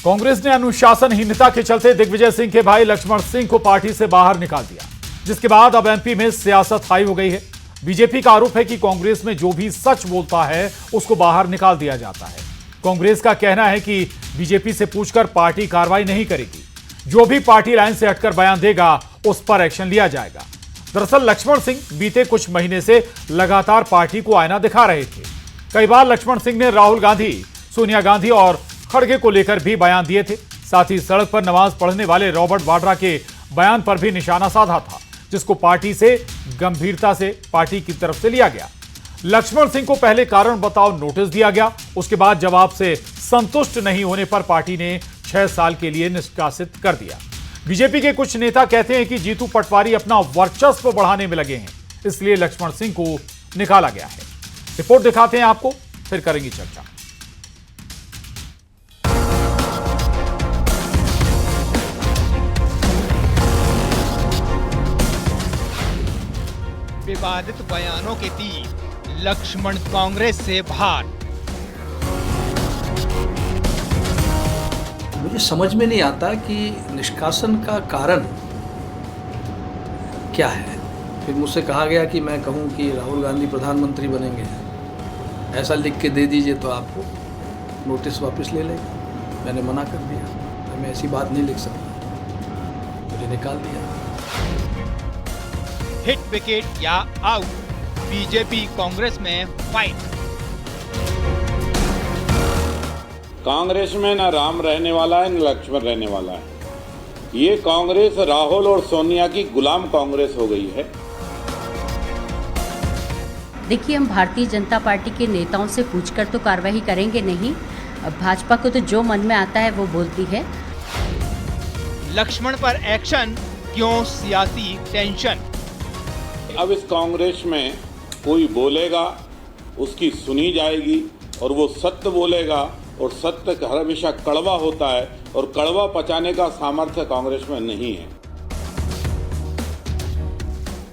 कांग्रेस ने अनुशासनहीनता के चलते दिग्विजय सिंह के भाई लक्ष्मण सिंह को पार्टी से बाहर निकाल दिया, जिसके बाद अब एमपी में सियासत हाई हो गई है। बीजेपी का आरोप है कि कांग्रेस में जो भी सच बोलता है उसको बाहर निकाल दिया जाता है। कांग्रेस का कहना है कि बीजेपी से पूछकर पार्टी कार्रवाई नहीं करेगी, जो भी पार्टी लाइन से हटकर बयान देगा उस पर एक्शन लिया जाएगा। दरअसल लक्ष्मण सिंह बीते कुछ महीने से लगातार पार्टी को आईना दिखा रहे थे। कई बार लक्ष्मण सिंह ने राहुल गांधी, सोनिया गांधी और खड़गे को लेकर भी बयान दिए थे। साथ ही सड़क पर नमाज पढ़ने वाले रॉबर्ट वाड्रा के बयान पर भी निशाना साधा था, जिसको पार्टी से गंभीरता से पार्टी की तरफ से लिया गया। लक्ष्मण सिंह को पहले कारण बताओ नोटिस दिया गया, उसके बाद जवाब से संतुष्ट नहीं होने पर पार्टी ने 6 साल के लिए निष्कासित कर दिया। बीजेपी के कुछ नेता कहते हैं कि जीतू पटवारी अपना वर्चस्व बढ़ाने में लगे हैं, इसलिए लक्ष्मण सिंह को निकाला गया है। रिपोर्ट दिखाते हैं आपको, फिर करेंगे चर्चा। विवादित बयानों के तीर, लक्ष्मण कांग्रेस से बाहर। मुझे समझ में नहीं आता कि निष्कासन का कारण क्या है। फिर मुझसे कहा गया कि मैं कहूं कि राहुल गांधी प्रधानमंत्री बनेंगे, ऐसा लिख के दे दीजिए तो आपको नोटिस वापस ले लेंगे। मैंने मना कर दिया, मैं ऐसी बात नहीं लिख सकता, मुझे निकाल दिया। हिट विकेट या आउट, बीजेपी कांग्रेस में फाइट। कांग्रेस में न राम रहने वाला है न लक्ष्मण रहने वाला है। ये कांग्रेस राहुल और सोनिया की गुलाम कांग्रेस हो गई है। देखिए, हम भारतीय जनता पार्टी के नेताओं से पूछकर तो कार्रवाई करेंगे नहीं। भाजपा को तो जो मन में आता है वो बोलती है। लक्ष्मण पर एक्शन, क्यों सियासी टेंशन? अब इस कांग्रेस में कोई बोलेगा उसकी सुनी जाएगी, और वो सत्य बोलेगा, और सत्य हमेशा कड़वा होता है, और कड़वा पचाने का सामर्थ्य कांग्रेस में नहीं है।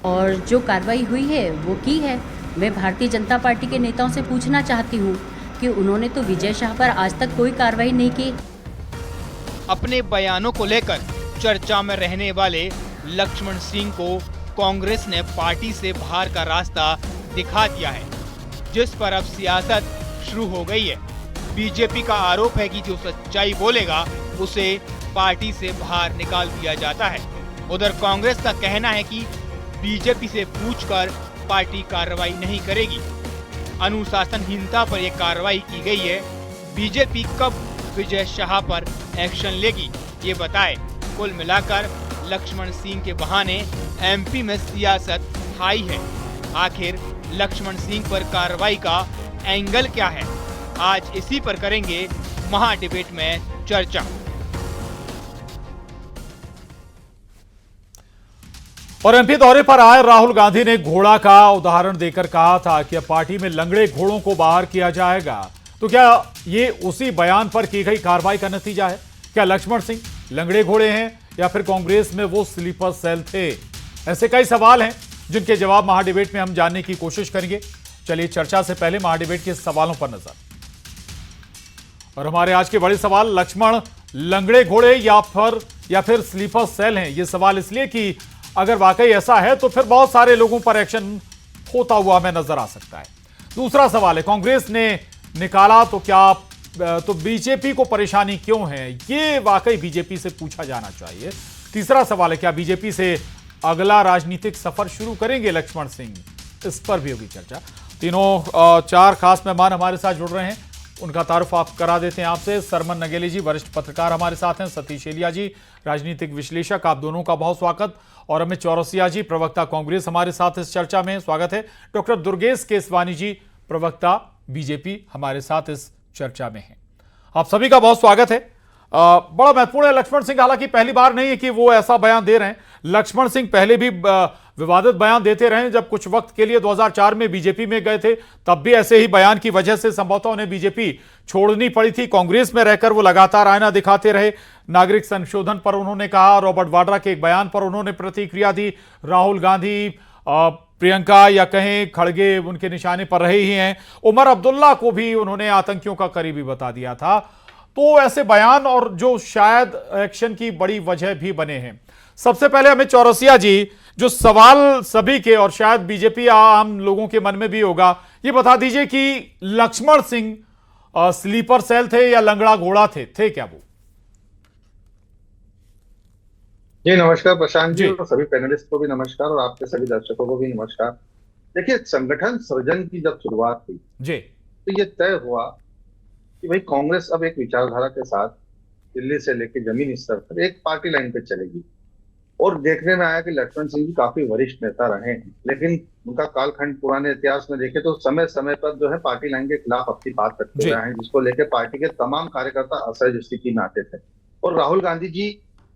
और जो कार्रवाई हुई है वो की है। मैं भारतीय जनता पार्टी के नेताओं से पूछना चाहती हूँ कि उन्होंने तो विजय शाह पर आज तक कोई कार्रवाई नहीं की। अपने बयानों को लेकर चर्चा में रहने वाले लक्ष्मण सिंह को कांग्रेस ने पार्टी से बाहर का रास्ता दिखा दिया है, जिस पर अब सियासत शुरू हो गई है। बीजेपी का आरोप है कि जो सच्चाई बोलेगा उसे पार्टी से बाहर निकाल दिया जाता है। उधर कांग्रेस का कहना है कि बीजेपी से पूछकर पार्टी कार्रवाई नहीं करेगी। अनुशासनहीनता पर यह कार्रवाई की गई है। बीजेपी कब विजय शाह पर एक्शन लेगी, ये बताए। कुल मिलाकर लक्ष्मण सिंह के बहाने एमपी में सियासत हाई है। आखिर लक्ष्मण सिंह पर कार्रवाई का एंगल क्या है, आज इसी पर करेंगे महा डिबेट में चर्चा। और एमपी दौरे पर आए राहुल गांधी ने घोड़ा का उदाहरण देकर कहा था कि अब पार्टी में लंगड़े घोड़ों को बाहर किया जाएगा। तो क्या ये उसी बयान पर की गई कार्रवाई का नतीजा है? क्या लक्ष्मण सिंह लंगड़े घोड़े हैं या फिर कांग्रेस में वो स्लीपर सेल थे? ऐसे कई सवाल हैं जिनके जवाब महाडिबेट में हम जानने की कोशिश करेंगे। चलिए चर्चा से पहले महाडिबेट के सवालों पर नजर। और हमारे आज के बड़े सवाल, लक्ष्मण लंगड़े घोड़े या फिर स्लीपर सेल हैं? ये सवाल इसलिए कि अगर वाकई ऐसा है तो फिर बहुत सारे लोगों पर एक्शन होता हुआ हमें नजर आ सकता है। दूसरा सवाल है, कांग्रेस ने निकाला तो क्या तो बीजेपी को परेशानी क्यों है? ये वाकई बीजेपी से पूछा जाना चाहिए। तीसरा सवाल है, क्या बीजेपी से अगला राजनीतिक सफर शुरू करेंगे लक्ष्मण सिंह? इस पर भी होगी चर्चा। तीनों 4 खास मेहमान हमारे साथ जुड़ रहे हैं, उनका तारुफ आप करा देते हैं आपसे। सरमन नगेली जी वरिष्ठ पत्रकार हमारे साथ हैं, सतीश एलिया जी राजनीतिक विश्लेषक, आप दोनों का बहुत स्वागत। और अमित चौरसिया जी प्रवक्ता कांग्रेस हमारे साथ इस चर्चा में, स्वागत है। डॉक्टर दुर्गेश केसवानी जी प्रवक्ता बीजेपी हमारे साथ इस चर्चा में है। आप सभी का बहुत स्वागत है। बड़ा महत्वपूर्ण है लक्ष्मण सिंह, हालांकि पहली बार नहीं है कि वो ऐसा बयान दे रहे हैं। लक्ष्मण सिंह पहले भी विवादित बयान देते रहे। जब कुछ वक्त के लिए 2004 में बीजेपी में गए थे, तब भी ऐसे ही बयान की वजह से संभवतः उन्हें बीजेपी छोड़नी पड़ी थी। कांग्रेस में रहकर वो लगातार आईना दिखाते रहे। नागरिक संशोधन पर उन्होंने कहा, रॉबर्ट वाड्रा के एक बयान पर उन्होंने प्रतिक्रिया दी। राहुल गांधी, प्रियंका या कहें खड़गे उनके निशाने पर रहे ही हैं। उमर अब्दुल्ला को भी उन्होंने आतंकियों का करीबी बता दिया था। तो ऐसे बयान और जो शायद एक्शन की बड़ी वजह भी बने हैं। सबसे पहले हमें चौरसिया जी, जो सवाल सभी के और शायद बीजेपी आम लोगों के मन में भी होगा, ये बता दीजिए कि लक्ष्मण सिंह स्लीपर सेल थे या लंगड़ा घोड़ा थे क्या वो? जी नमस्कार प्रशांत जी, जी। और सभी पैनलिस्ट को भी नमस्कार और आपके सभी दर्शकों को भी नमस्कार। देखिए, संगठन सृजन की जब शुरुआत हुई जी तो ये तय हुआ कि भाई कांग्रेस अब एक विचारधारा के साथ दिल्ली से लेकर जमीनी स्तर पर एक पार्टी लाइन पे चलेगी। और देखने में आया कि लक्ष्मण सिंह जी काफी वरिष्ठ नेता रहे हैं, लेकिन उनका कालखंड पुराने इतिहास में देखे तो समय समय पर जो है पार्टी लाइन के खिलाफ अपनी बात रखते जी। रहे हैं, जिसको लेकर पार्टी के तमाम कार्यकर्ता असहज स्थिति में आते थे। और राहुल गांधी जी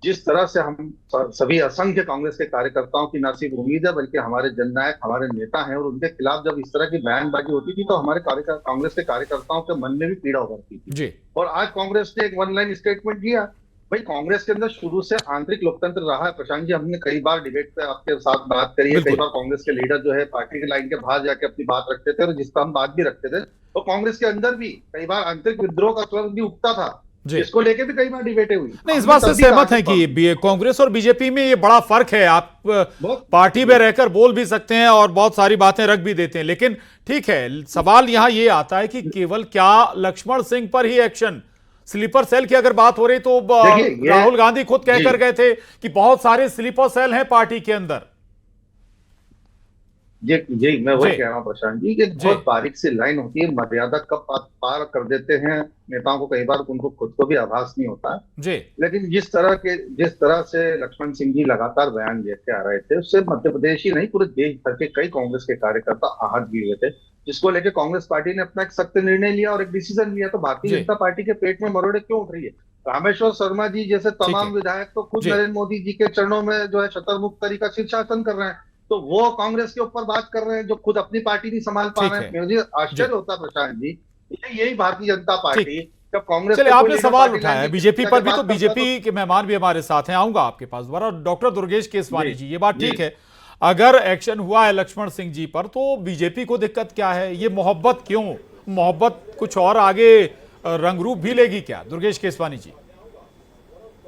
जिस तरह से हम सभी असंख्य कांग्रेस के कार्यकर्ताओं की ना सिर्फ उम्मीद है बल्कि हमारे जननायक हमारे नेता हैं, और उनके खिलाफ जब इस तरह की बयानबाजी होती थी तो हमारे कांग्रेस के कार्यकर्ताओं के मन में भी पीड़ा उभरती थी। जी और आज कांग्रेस ने एक वन लाइन स्टेटमेंट दिया। भाई, कांग्रेस के अंदर शुरू से आंतरिक लोकतंत्र रहा है प्रशांत जी, हमने कई बार डिबेट पे आपके साथ बात करी है, कई बार कांग्रेस के लीडर जो है पार्टी की लाइन के बाहर जाके अपनी बात रखते थे और जिस पर हम बात भी रखते थे, तो कांग्रेस के अंदर भी कई बार आंतरिक विद्रोह का स्वर भी उठता था, इसको लेके भी कई बार डिबेटें हुई। नहीं, इस बात से सहमत हैं कि कांग्रेस और बीजेपी में ये बड़ा फर्क है। आप पार्टी में रहकर बोल भी सकते हैं और बहुत सारी बातें रख भी देते हैं, लेकिन ठीक है, सवाल यहां ये आता है कि केवल क्या लक्ष्मण सिंह पर ही एक्शन? स्लीपर सेल की अगर बात हो रही तो राहुल गांधी खुद कहकर गए थे कि बहुत सारे स्लीपर सेल हैं पार्टी के अंदर। जी मैं वही कह रहा हूँ प्रशांत जी कि बहुत बारीक सी लाइन होती है, मर्यादा कब पार कर देते हैं नेताओं को, कई बार उनको खुद को भी आभास नहीं होता जी। लेकिन जिस तरह से लक्ष्मण सिंह जी लगातार बयान देते आ रहे थे, उससे मध्य प्रदेश ही नहीं पूरे देश भर के कई कांग्रेस के कार्यकर्ता आहत भी हुए थे, जिसको लेकर कांग्रेस पार्टी ने अपना एक सख्त निर्णय लिया और एक डिसीजन लिया। तो भारतीय जनता पार्टी के पेट में मरोड़े क्यों उठ रही है? रामेश्वर शर्मा जी जैसे तमाम विधायक तो खुद नरेंद्र मोदी जी के चरणों में जो है शतरमुक्त तरीका शीर्षासन कर रहे हैं, तो वो कांग्रेस के ऊपर बात कर रहे हैं जो खुद अपनी पार्टी नहीं संभाल पा रहे हैं। मुझे आश्चर्य होता प्रशांत जी, यही भारतीय जनता पार्टी जब कांग्रेस। चलिए, आपने सवाल उठाया बीजेपी पर भी, तो बीजेपी के मेहमान भी हमारे साथ हैं, आऊंगा आपके पास दोबारा। डॉक्टर दुर्गेश केसवानी जी, ये बात ठीक है, अगर एक्शन हुआ है लक्ष्मण सिंह जी पर तो बीजेपी को दिक्कत क्या है? ये मोहब्बत क्यों? मोहब्बत कुछ और आगे रंग रूप भी लेगी क्या? दुर्गेश केसवानी जी।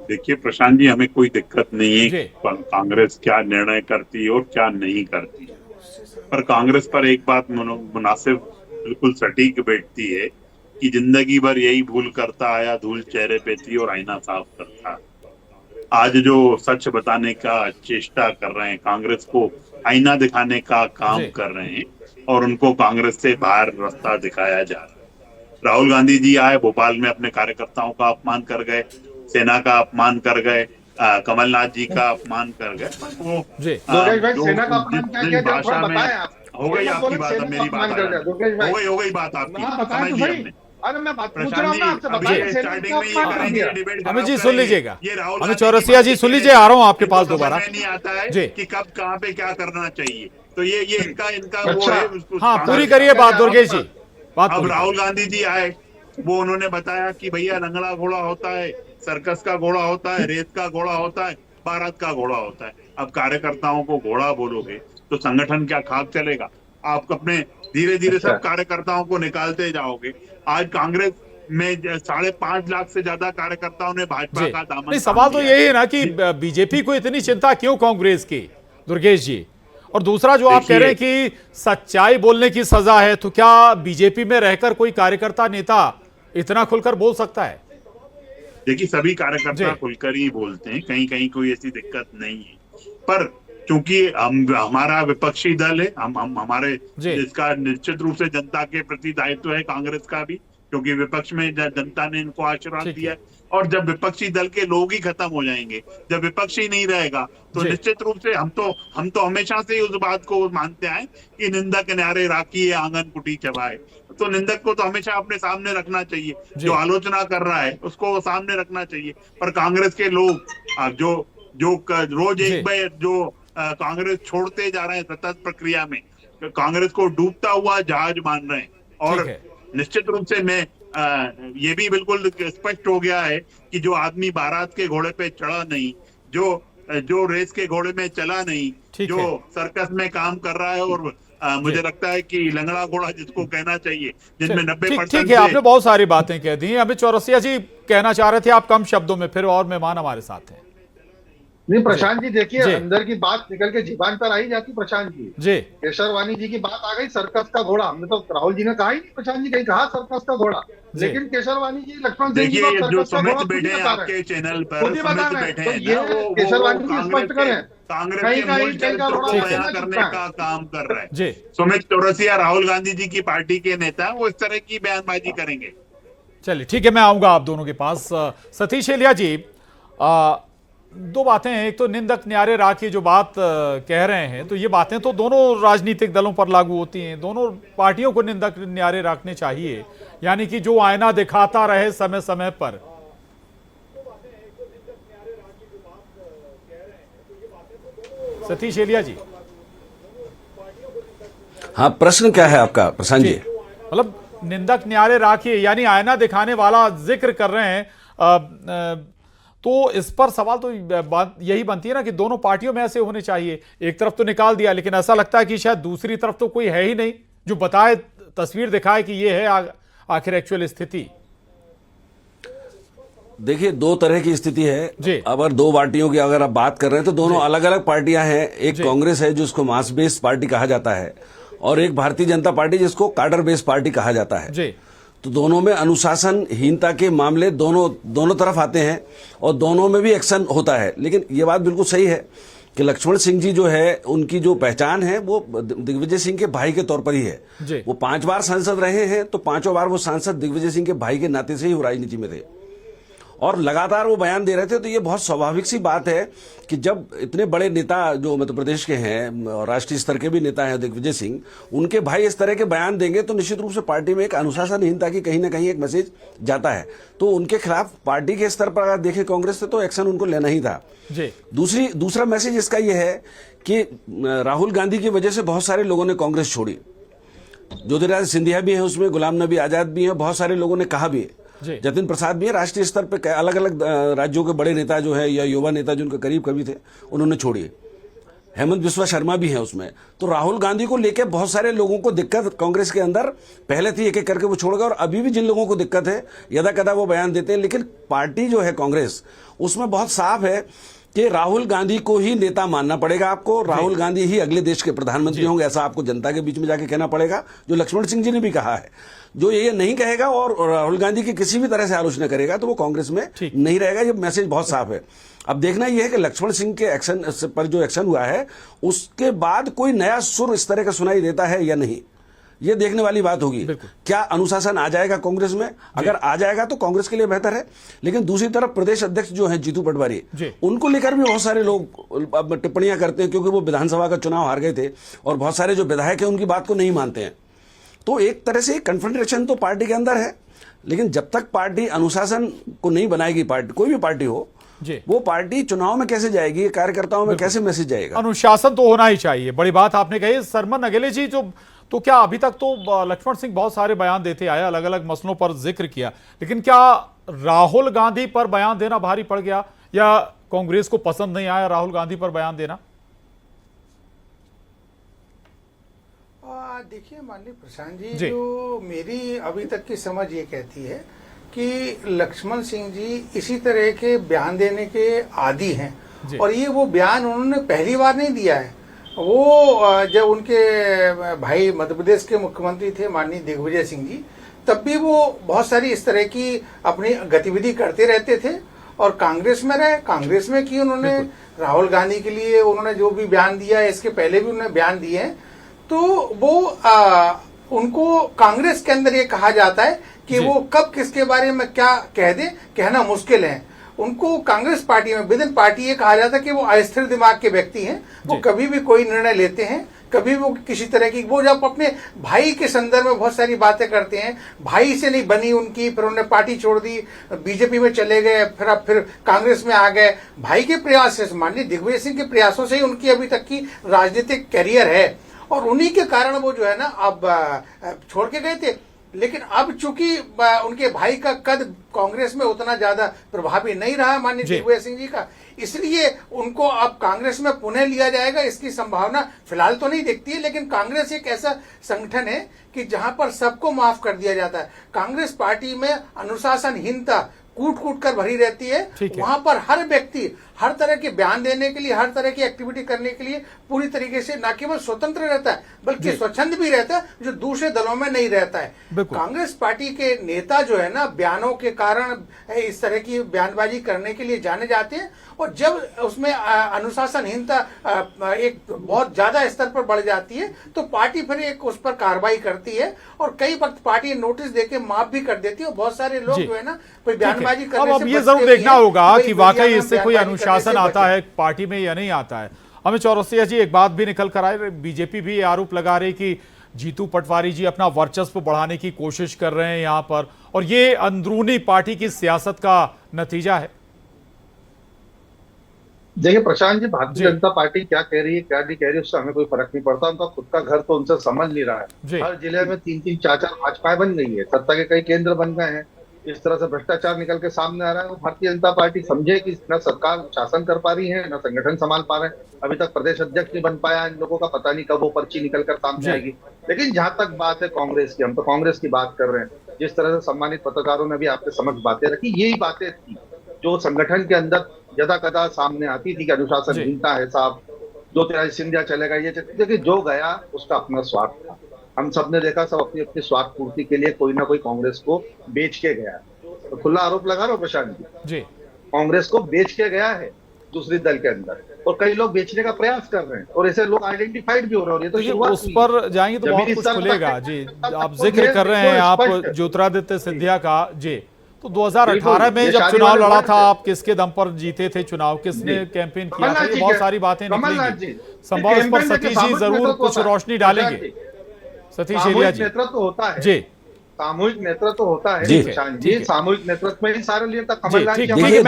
देखिए प्रशांत जी, हमें कोई दिक्कत नहीं है कांग्रेस क्या निर्णय करती है और क्या नहीं करती है, पर कांग्रेस पर एक बात मुनासिब बिल्कुल सटीक बैठती है कि जिंदगी भर यही भूल करता आया, धूल चेहरे पे थी और आईना साफ करता। आज जो सच बताने का चेष्टा कर रहे हैं, कांग्रेस को आईना दिखाने का काम कर रहे हैं और उनको कांग्रेस से बाहर रास्ता दिखाया जा रहा है। राहुल गांधी जी आए, भोपाल में अपने कार्यकर्ताओं का अपमान कर गए, सेना का अपमान कर गए, कमलनाथ जी का अपमान कर गए। वो सेना का अपमान क्या किया भाषा में हो गई आपकी बात, अब मेरी बात हो गई बात आपकी, समझ लिया हमने। अरे मैं बात पूछ रहा हूं ना आपसे, बताइए स्टार्टिंग में ये करेंगे डिबेट। अमित जी सुन लीजिएगा, अमित चौरसिया जी सुन लीजिए, आ रहा हूं आपके पास दोबारा। नहीं आता है कि कब कहां पे क्या करना चाहिए, तो ये इनका वो है। हाँ, पूरी करिए बात दुर्गेश जी। अब राहुल गांधी जी आए, वो उन्होंने बताया कि भैया लंगड़ा घोड़ा होता है, सर्कस का घोड़ा होता है, रेत का घोड़ा होता है, बारात का घोड़ा होता है। अब कार्यकर्ताओं को घोड़ा बोलोगे तो संगठन क्या खाक चलेगा? आप अपने धीरे धीरे सब कार्यकर्ताओं को निकालते जाओगे। आज कांग्रेस में 5.5 लाख से ज्यादा कार्यकर्ताओं ने भाजपा का दामन। नहीं, सवाल तो यही है ना कि बीजेपी को इतनी चिंता क्यों कांग्रेस की, दुर्गेश जी? और दूसरा जो आप कह रहे हैं कि सच्चाई बोलने की सजा है, तो क्या बीजेपी में रहकर कोई कार्यकर्ता नेता इतना खुलकर बोल सकता है? देखिए, सभी कार्यकर्ता खुलकर ही बोलते हैं, कहीं कहीं कोई ऐसी दिक्कत नहीं है, पर क्योंकि हमारा विपक्षी दल है, हमारे इसका निश्चित रूप से जनता के प्रति दायित्व है कांग्रेस का भी, क्योंकि विपक्ष में जनता ने इनको आशीर्वाद दिया है। और जब विपक्षी दल के लोग ही खत्म हो जाएंगे, जब विपक्ष ही नहीं रहेगा, तो निश्चित रूप से हम तो हमेशा से उस बात को मानते आए कि निंदा किनारे राखी है, आंगन कुटी चबाए। तो निंदक को तो हमेशा अपने सामने रखना चाहिए, जो आलोचना कर रहा है उसको सामने रखना चाहिए। पर कांग्रेस के लोग जो रोज एक बार जो कांग्रेस छोड़ते जा रहे हैं सतत प्रक्रिया में, कांग्रेस को डूबता हुआ जहाज मान रहे हैं। और निश्चित रूप से मैं ये भी बिल्कुल स्पष्ट हो गया है कि जो आदमी बारात के घोड़े पे चढ़ा नहीं, जो रेस के घोड़े में चला नहीं, जो सर्कस में काम कर रहा है और मुझे लगता है कि लंगड़ा घोड़ा जिसको कहना चाहिए, जिनमें 90% ठीक है, आपने बहुत सारी बातें कह दी। अमित चौरसिया जी कहना चाह रहे थे आप कम शब्दों में, फिर और मेहमान हमारे साथ हैं। नहीं प्रशांत जी देखिए, अंदर की बात निकल के जीवान पर आई जाती प्रशांत जी। केशरवानी जी की बात आ गई सर्कस का घोड़ा। हमने तो राहुल जी ने कहा ही नहीं, प्रशांत जी कहीं कहा सर्कस का घोड़ा, लेकिन केशरवानी जी लक्ष्मण सिंह जी को सर्कस का घोड़ा बैठे हैं आपके चैनल पर, खुद ही बता रहे हैं। तो ये केशरवानी जी स्पष्ट करें, कांग्रेस कहीं के का मूल कहीं चरित्र का को घोड़ा बयां करने का काम कर रहे हैं जी। सुमित चौरसिया राहुल गांधी जी की पार्टी के नेता, वो इस तरह की बयानबाजी करेंगे। चलिए ठीक है, मैं आऊंगा आप दोनों के पास। सतीश एलिया जी, दो बातें हैं। एक तो निंदक न्यारे राह की जो बात कह रहे हैं, तो ये बातें तो दोनों राजनीतिक दलों पर लागू होती हैं। दोनों पार्टियों को निंदक न्यारे रखने चाहिए, यानी कि जो आईना दिखाता रहे समय समय पर। सतीश एलिया जी, हाँ, प्रश्न क्या है आपका प्रशांत जी? मतलब निंदक न्यारे राखिए, यानी आईना दिखाने वाला जिक्र कर रहे हैं। तो इस पर सवाल तो बात यही बनती है ना कि दोनों पार्टियों में ऐसे होने चाहिए। एक तरफ तो निकाल दिया, लेकिन ऐसा लगता है कि शायद दूसरी तरफ तो कोई है ही नहीं जो बताए, तस्वीर दिखाए कि ये है आखिर एक्चुअल स्थिति। देखिए, दो तरह की स्थिति है। अगर दो पार्टियों की अगर आप बात कर रहे हैं तो दोनों अलग अलग पार्टियां हैं। एक कांग्रेस है जिसको मास बेस्ड पार्टी कहा जाता है, और एक भारतीय जनता पार्टी जिसको काडर बेस्ड पार्टी कहा जाता है। तो दोनों में अनुशासनहीनता के मामले दोनों तरफ आते हैं, और दोनों में भी एक्शन होता है। लेकिन ये बात बिल्कुल सही है कि लक्ष्मण सिंह जी जो है, उनकी जो पहचान है वो दिग्विजय सिंह के भाई के तौर पर ही है। वो 5 बार सांसद रहे हैं, तो 5 बार वो सांसद दिग्विजय सिंह के भाई के नाते से ही वो राजनीति में थे, और लगातार वो बयान दे रहे थे। तो ये बहुत स्वाभाविक सी बात है कि जब इतने बड़े नेता जो मध्य प्रदेश के हैं और राष्ट्रीय स्तर के भी नेता हैं दिग्विजय सिंह, उनके भाई इस तरह के बयान देंगे तो निश्चित रूप से पार्टी में एक अनुशासनहीनता की कहीं ना कहीं एक मैसेज जाता है। तो उनके खिलाफ पार्टी के स्तर पर अगर देखें कांग्रेस से, तो एक्शन उनको लेना ही था। दूसरा मैसेज इसका यह है कि राहुल गांधी की वजह से बहुत सारे लोगों ने कांग्रेस छोड़ी। ज्योतिरादित्य सिंधिया भी है उसमें, गुलाम नबी आजाद भी है, बहुत सारे लोगों ने कहा भी है, जतिन प्रसाद भी है। राष्ट्रीय स्तर पे अलग अलग राज्यों के बड़े नेता जो है या युवा नेता जो उनके करीब कभी थे, उन्होंने छोड़ी। हेमंत बिस्वा शर्मा भी है उसमें। तो राहुल गांधी को लेकर बहुत सारे लोगों को दिक्कत कांग्रेस के अंदर पहले थी, एक एक करके वो छोड़ गए, और अभी भी जिन लोगों को दिक्कत है यदा कदा वो बयान देते हैं। लेकिन पार्टी जो है कांग्रेस, उसमें बहुत साफ है कि राहुल गांधी को ही नेता मानना पड़ेगा आपको। राहुल गांधी ही अगले देश के प्रधानमंत्री होंगे, ऐसा आपको जनता के बीच में जाके कहना पड़ेगा, जो लक्ष्मण सिंह जी ने भी कहा है। जो ये नहीं कहेगा और राहुल गांधी की किसी भी तरह से आलोचना करेगा तो वो कांग्रेस में नहीं रहेगा। ये मैसेज बहुत साफ है। अब देखना यह है कि लक्ष्मण सिंह के एक्शन पर जो एक्शन हुआ है, उसके बाद कोई नया सुर इस तरह का सुनाई देता है या नहीं, ये देखने वाली बात होगी। क्या अनुशासन आ जाएगा कांग्रेस में? अगर आ जाएगा तो कांग्रेस के लिए बेहतर है। लेकिन दूसरी तरफ प्रदेश अध्यक्ष जो है जीतू पटवारी, उनको लेकर भी बहुत सारे लोग टिप्पणियां करते हैं, क्योंकि वो विधानसभा का चुनाव हार गए थे और बहुत सारे जो विधायक हैं उनकी बात को नहीं मानते हैं। तो एक तरह से कन्फ्रंटेशन तो पार्टी के अंदर है, लेकिन जब तक पार्टी अनुशासन को नहीं बनाएगी, पार्टी कोई भी पार्टी हो, वो पार्टी चुनाव में कैसे जाएगी, कार्यकर्ताओं में कैसे मैसेज जाएगा? अनुशासन तो होना ही चाहिए। बड़ी बात आपने कही। सरमन अगेले जी, तो क्या अभी तक तो लक्ष्मण सिंह बहुत सारे बयान देते आए, अलग अलग मसलों पर जिक्र किया, लेकिन क्या राहुल गांधी पर बयान देना भारी पड़ गया, या कांग्रेस को पसंद नहीं आया राहुल गांधी पर बयान देना? देखिए माननीय प्रशांत जी, जो मेरी अभी तक की समझ ये कहती है कि लक्ष्मण सिंह जी इसी तरह के बयान देने के आदी हैं, और ये वो बयान उन्होंने पहली बार नहीं दिया है। वो जब उनके भाई मध्य प्रदेश के मुख्यमंत्री थे माननीय दिग्विजय सिंह जी, तब भी वो बहुत सारी इस तरह की अपनी गतिविधि करते रहते थे, और कांग्रेस में रहे, कांग्रेस में की उन्होंने राहुल गांधी के लिए उन्होंने जो भी बयान दिया है, इसके पहले भी उन्होंने बयान दिए हैं। तो वो उनको कांग्रेस के अंदर ये कहा जाता है कि वो कब किसके बारे में क्या कह दे, कहना मुश्किल है। उनको कांग्रेस पार्टी में विद इन पार्टी ये कहा जाता है कि वो अस्थिर दिमाग के व्यक्ति हैं। वो कभी भी कोई निर्णय लेते हैं, कभी वो किसी तरह की, वो जब अपने भाई के संदर्भ में बहुत सारी बातें करते हैं, भाई से नहीं बनी उनकी, फिर उन्होंने पार्टी छोड़ दी, बीजेपी में चले गए, फिर कांग्रेस में आ गए। भाई के प्रयास से, माननीय दिग्विजय सिंह के प्रयासों से ही उनकी अभी तक की राजनीतिक कैरियर है, और उन्हीं के कारण वो जो है ना अब छोड़ के गए थे। लेकिन अब चूंकि उनके भाई का कद कांग्रेस में उतना ज्यादा प्रभावी नहीं रहा माननीय दिग्विजय सिंह जी का, इसलिए उनको अब कांग्रेस में पुनः लिया जाएगा, इसकी संभावना फिलहाल तो नहीं दिखती है। लेकिन कांग्रेस एक ऐसा संगठन है कि जहां पर सबको माफ कर दिया जाता है। कांग्रेस पार्टी में अनुशासनहीनता कूट कूट कर भरी रहती है। वहां पर हर व्यक्ति हर तरह के बयान देने के लिए, हर तरह की एक्टिविटी करने के लिए पूरी तरीके से न केवल स्वतंत्र रहता है बल्कि स्वच्छंद भी रहता है, जो दूसरे दलों में नहीं रहता है। कांग्रेस पार्टी के नेता जो है ना, बयानों के कारण इस तरह की बयानबाजी करने के लिए जाने जाते हैं, और जब उसमें अनुशासनहीनता एक बहुत ज्यादा स्तर पर बढ़ जाती है तो पार्टी फिर एक उस पर कार्रवाई करती है, और कई वक्त पार्टी नोटिस देके माफ भी कर देती है। और बहुत सारे लोग जो है ना कोई बयानबाजी करने अब ये जरूर देखना होगा कि वाकई इससे कोई अनुशासन आता है पार्टी में या नहीं आता है। अमित चौरसिया जी एक बात भी निकल कर आए, बीजेपी भी आरोप लगा रही कि जीतू पटवारी जी अपना वर्चस्व बढ़ाने की कोशिश कर रहे हैं यहां पर, और ये अंदरूनी पार्टी की सियासत का नतीजा है। देखिए प्रशांत जी, भारतीय जनता पार्टी क्या कह रही है क्या नहीं कह रही है उससे हमें कोई फर्क नहीं पड़ता। उनका खुद का घर तो उनसे समझ नहीं रहा है। हर जिले में 3-3 4-4 भाजपाएं बन गई है, सत्ता के कई केंद्र बन गए हैं। इस तरह से भ्रष्टाचार निकल के सामने आ रहा है। भारतीय जनता पार्टी समझे कि न सरकार शासन कर पा रही है, न संगठन संभाल पा रहे हैं। अभी तक प्रदेश अध्यक्ष नहीं बन पाया इन लोगों का, पता नहीं कब वो पर्ची निकल कर सामने आएगी। लेकिन जहां तक बात है कांग्रेस की, हम तो कांग्रेस की बात कर रहे हैं। जिस तरह से सम्मानित पत्रकारों ने भी आपके समक्ष बातें रखी, यही बातें थी जो संगठन के अंदर यदा कदा सामने आती थी कि अनुशासनहीनता है साहब, ज्योतिरादित्य सिंधिया चलेगा, ये देखिए जो गया उसका अपना स्वार्थ था। हम सब ने देखा, सब अपनी अपनी स्वार्थ पूर्ति के लिए कोई ना कोई कांग्रेस को बेच के गया। तो खुला आरोप लगा रहा हूं प्रशांत जी, कांग्रेस को बेच के गया है दूसरी दल के अंदर, और कई लोग बेचने का प्रयास कर रहे हैं, और ऐसे लोग आइडेंटिफाइड भी हो रहे हैं। तो उस पर जाएंगे तो बहुत कुछ खुलेगा जी। आप जिक्र कर रहे हैं आप ज्योतिरादित्य सिंधिया का जी, तो 2018 में जब चुनाव लड़ा था, आप किसके दम पर जीते थे चुनाव, किसने कैंपेन किया था, ये बहुत सारी बातें निकलेंगी। संभव इस पर सतीश जी जरूर कुछ रोशनी डालेंगे। सतीश एलिया जी, नेतृत्व होता है जी, सामूहिक नेतृत्व होता है जी, सामूहिक नेतृत्व में ही सारे लिए तक कमलनाथ जी। देखिए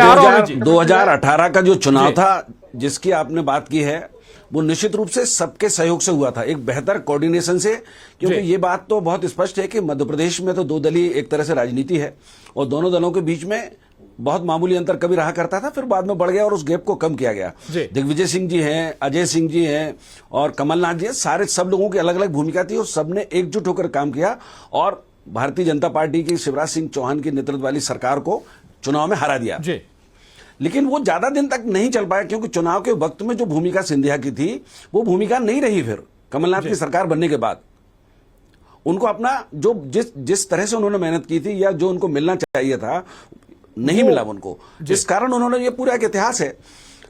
2018 का जो चुनाव था जिसकी आपने बात की है, वो निश्चित रूप से सबके सहयोग से हुआ था, एक बेहतर कोऑर्डिनेशन से। क्योंकि ये बात तो बहुत स्पष्ट है कि मध्य प्रदेश में तो दो दलीय एक तरह से राजनीति है, और दोनों दलों के बीच में बहुत मामूली अंतर कभी रहा करता था, फिर बाद में बढ़ गया और उस गैप को कम किया गया। दिग्विजय सिंह जी हैं, अजय सिंह जी हैं और कमलनाथ जी हैं, सारे सब लोगों की अलग अलग भूमिका थी और सबने एकजुट होकर काम किया और भारतीय जनता पार्टी की शिवराज सिंह चौहान की नेतृत्व वाली सरकार को चुनाव में हरा दिया। लेकिन वो ज्यादा दिन तक नहीं चल पाया, क्योंकि चुनाव के वक्त में जो भूमिका सिंधिया की थी वो भूमिका नहीं रही। फिर कमलनाथ की सरकार बनने के बाद उनको अपना जो जिस तरह से उन्होंने मेहनत की थी या जो उनको मिलना चाहिए था नहीं मिला उनको, जिस कारण उन्होंने, ये पूरा एक इतिहास है।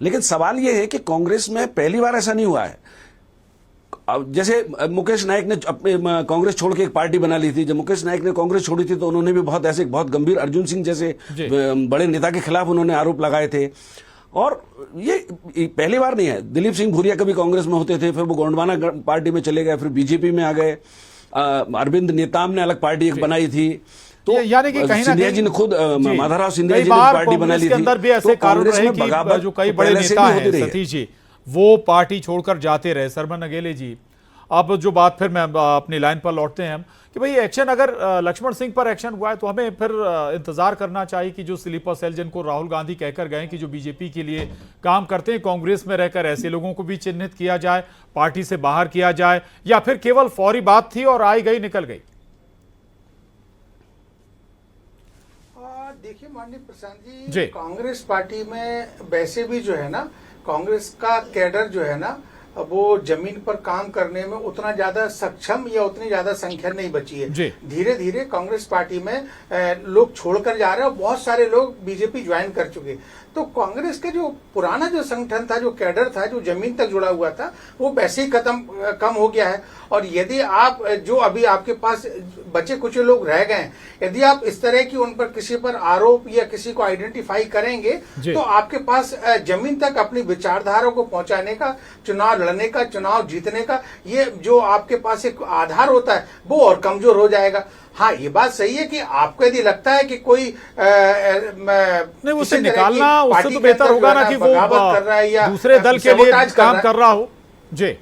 लेकिन सवाल ये है कि कांग्रेस में पहली बार ऐसा नहीं हुआ है। अब जैसे मुकेश नायक ने अपने कांग्रेस छोड़ के एक पार्टी बना ली थी, जब मुकेश नायक ने कांग्रेस छोड़ी थी तो उन्होंने भी बहुत गंभीर, अर्जुन सिंह जैसे बड़े नेता के खिलाफ उन्होंने आरोप लगाए थे। और ये पहली बार नहीं है। दिलीप सिंह भूरिया कभी कांग्रेस में होते थे, फिर वो गोंडवाना पार्टी में चले गए, फिर बीजेपी में आ गए। अरविंद नेताम ने अलग पार्टी एक बनाई थी, तो यानी कि कहीं ना सिंधिया जी ने खुद माधवराव सिंधिया जी ने पार्टी बना ली थी। अंदर भी ऐसे कारण रहे कि जो कई बड़े नेता हैं सतीश जी, वो पार्टी छोड़कर जाते रहे। सरमन अगेले जी, अब जो बात फिर मैं अपनी लाइन पर लौटते हैं हम कि भाई एक्शन, अगर लक्ष्मण सिंह पर एक्शन हुआ है तो हमें फिर इंतजार करना चाहिए कि जो स्लीपर सेल जिनको राहुल गांधी कहकर गए कि जो बीजेपी के लिए काम करते हैं, कांग्रेस में रहकर ऐसे लोगों को भी चिन्हित किया जाए, पार्टी से बाहर किया जाए, या फिर केवल फौरी बात थी और आई गई निकल गई। देखिए माननीय प्रशांत जी, कांग्रेस पार्टी में वैसे भी जो है ना, कांग्रेस का कैडर जो है ना, वो जमीन पर काम करने में उतना ज्यादा सक्षम या उतनी ज्यादा संख्या नहीं बची है। धीरे धीरे कांग्रेस पार्टी में लोग छोड़कर जा रहे हैं और बहुत सारे लोग बीजेपी ज्वाइन कर चुके। तो कांग्रेस का जो पुराना जो संगठन था, जो कैडर था, जो जमीन तक जुड़ा हुआ था, वो वैसे ही कम हो गया है। और यदि आप जो अभी आपके पास बचे कुछ लोग रह गए, यदि आप इस तरह की उन पर किसी पर आरोप या किसी को आइडेंटिफाई करेंगे तो आपके पास जमीन तक अपनी विचारधारा को पहुंचाने का, चुनाव लड़ने का, चुनाव जीतने का, ये जो आपके पास एक आधार होता है वो और कमजोर हो जाएगा। हाँ, ये बात सही है कि आपको यदि लगता है कि कोई नहीं, उसे निकालना, उससे तो बेहतर होगा ना कि वो कर रहा है या दूसरे दल के लिए काम कर रहा हो। जी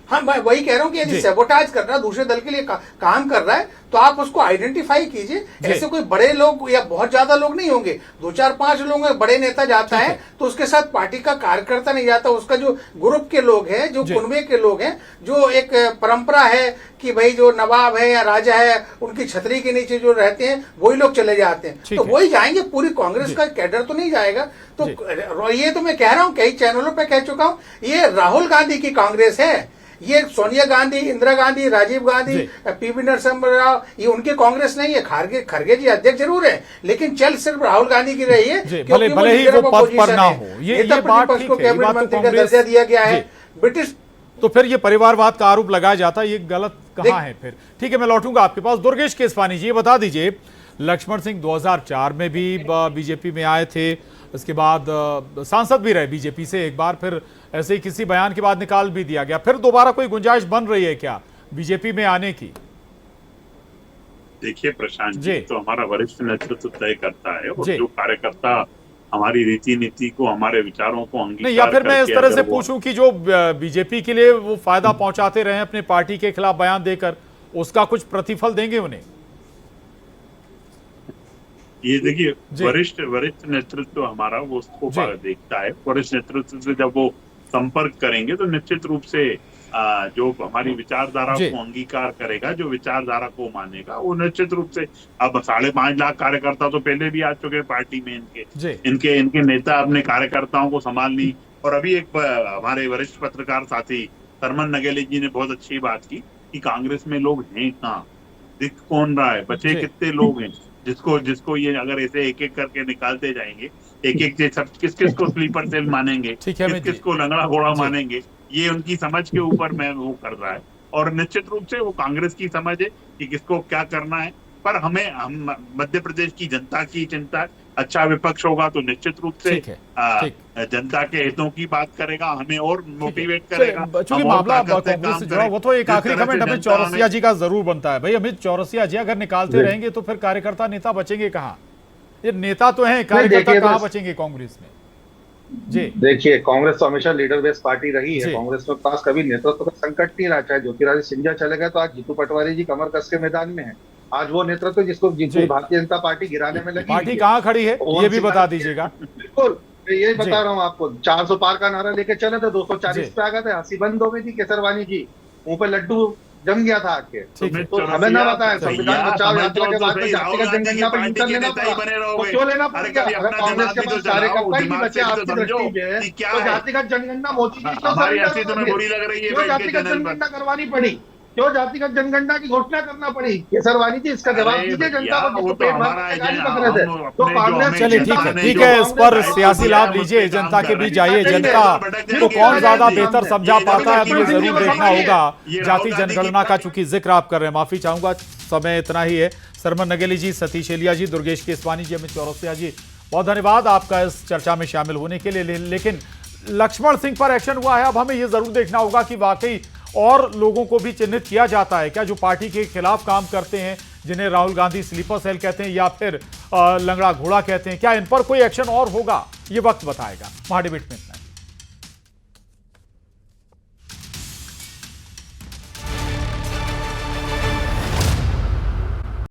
हाँ, मैं वही कह रहा हूँ कि यदि सैबोटाज कर रहा है, दूसरे दल के लिए काम कर रहा है, तो आप उसको आइडेंटिफाई कीजिए। ऐसे कोई बड़े लोग या बहुत ज्यादा लोग नहीं होंगे, 2-4-5 लोग हैं, बड़े नेता जाता है तो उसके साथ पार्टी का कार्यकर्ता नहीं जाता, उसका जो ग्रुप के लोग हैं, जो कुनबे के लोग हैं, जो एक परंपरा है कि भाई जो नवाब है या राजा है उनकी छतरी के नीचे जो रहते हैं वही लोग चले जाते हैं, तो वही जाएंगे, पूरी कांग्रेस का कैडर तो नहीं जाएगा। तो ये तो मैं कह रहा हूँ, कई चैनलों पे कह चुका हूँ, ये राहुल गांधी की कांग्रेस है, ये सोनिया गांधी, इंदिरा गांधी, राजीव गांधी, पीवी नरसिम्हा राव, ये उनकी कांग्रेस नहीं है। खड़गे जी अध्यक्ष जरूर है, लेकिन चल सिर्फ राहुल गांधी की रही है, भले ही वो पद पर ना हो, ये बात ठीक है, कैबिनेट मंत्री का दर्जा दिया गया है। ब्रिटिश तो फिर ये परिवारवाद का आरोप लगाया जाता है, ये गलत कहाँ है फिर? ठीक है, मैं लौटूंगा आपके पास। दुर्गेश केसवानी जी, ये बता दीजिए, लक्ष्मण सिंह 2004 में भी बीजेपी में आए थे, उसके बाद सांसद भी रहे बीजेपी से एक बार, फिर ऐसे ही किसी बयान के बाद निकाल भी दिया गया, फिर दोबारा कोई गुंजाइश बन रही है क्या बीजेपी में आने की? देखिए प्रशांत जी, तो हमारा वरिष्ठ नेतृत्व तय करता है, और जो कार्यकर्ता हमारी रीति नीति को, हमारे विचारों को नहीं, या फिर मैं इस तरह से पूछूं कि जो बीजेपी के लिए वो फायदा पहुंचाते रहे अपने पार्टी के खिलाफ बयान देकर, उसका कुछ प्रतिफल देंगे उन्हें? ये देखिए, वरिष्ठ नेतृत्व हमारा वो उसको देखता है। वरिष्ठ नेतृत्व से जब वो संपर्क करेंगे तो निश्चित रूप से जो हमारी विचारधारा को अंगीकार करेगा, जो विचारधारा को मानेगा, वो निश्चित रूप से, अब 5.5 लाख कार्यकर्ता तो पहले भी आ चुके हैं पार्टी में, इनके नेता अपने कार्यकर्ताओं को संभालनी। और अभी एक हमारे वरिष्ठ पत्रकार साथी सरमन नगेली जी ने बहुत अच्छी बात की कि कांग्रेस में लोग हैं कहाँ, दिख कौन रहा है, बचे कितने लोग हैं जिसको ये अगर ऐसे एक एक करके निकालते जाएंगे, एक सब किस को स्लीपर सेल मानेंगे, किसको लंगड़ा घोड़ा मानेंगे, ये उनकी समझ के ऊपर में वो कर रहा है। और निश्चित रूप से वो कांग्रेस की समझ है कि किसको क्या करना है, पर हम मध्य प्रदेश की जनता की चिंता, अच्छा विपक्ष होगा तो निश्चित रूप से जनता के हितों की बात करेगा, हमें और मोटिवेट करेगा। चूंकि मामला कांग्रेस से जुड़ा, वो तो एक आखिरी कमेंट अमित चौरसिया जी का जरूर बनता है। भाई अमित चौरसिया जी, अगर निकालते रहेंगे तो फिर कार्यकर्ता नेता बचेंगे कहाँ? ये नेता तो हैं, कार्यकर्ता कहाँ बचेंगे कांग्रेस में? जी देखिए, कांग्रेस तो हमेशा लीडर बेस्ड पार्टी रही है। कांग्रेस में पास कभी नेतृत्व का संकट नहीं रहा। चाहे ज्योतिरादित्य सिंधिया चले गए तो आज जीतू पटवारी जी कमर कस के मैदान में है। आज वो नेतृत्व जिसको भारतीय जनता पार्टी गिराने में लगी, पार्टी कहाँ खड़ी है ये भी बता दीजिएगा। बिल्कुल, ये बता रहा हूँ आपको। 400 पार का नारा लेके चले थे, 240 पे आ गए थे, हंसी बंद हो गई थी केसरवानी की, मुंह पे लड्डू जम गया था आके। तो हमें ना बताया संविधान बचाओ यात्रा के बाद में जातिगत जनगणना पर यूटर्न लेना पड़ा, क्यों लेना पड़ गया? अगर कांग्रेस के पास कार्यकर्ता ही नहीं बचे आपकी दृष्टि में, तो जातिगत जनगणना मोदी जी क्यों जातिगत जनगणना करवानी पड़ी? क्यों जातिगत जनगणना की घोषणा करना पड़ी? केसरवानी जी, इसका जवाब दीजिए। जनता को पेट भर गाली बक रहे थे तो कांग्रेस। चलिए ठीक है, इस पर सियासी लाभ लीजिए, जनता के बीच जाइए, जनता को कौन ज्यादा बेहतर समझा पाता है, अब ये जरूर देखना होगा। जाति जनगणना का चूंकि जिक्र आप कर रहे हैं, माफी चाहूंगा, समय इतना ही है। सरमन नगेली जी, सतीश एलिया जी, दुर्गेश केसवानी जी, अमित चौरसिया जी, बहुत धन्यवाद आपका इस चर्चा में शामिल होने के लिए। लेकिन लक्ष्मण सिंह पर एक्शन हुआ है, अब हमें यह जरूर देखना होगा कि वाकई और लोगों को भी चिन्हित किया जाता है क्या, जो पार्टी के खिलाफ काम करते हैं, जिन्हें राहुल गांधी स्लीपर सेल कहते हैं या फिर लंगड़ा घोड़ा कहते हैं, क्या इन पर कोई एक्शन और होगा? ये वक्त बताएगा। महाडिबेट में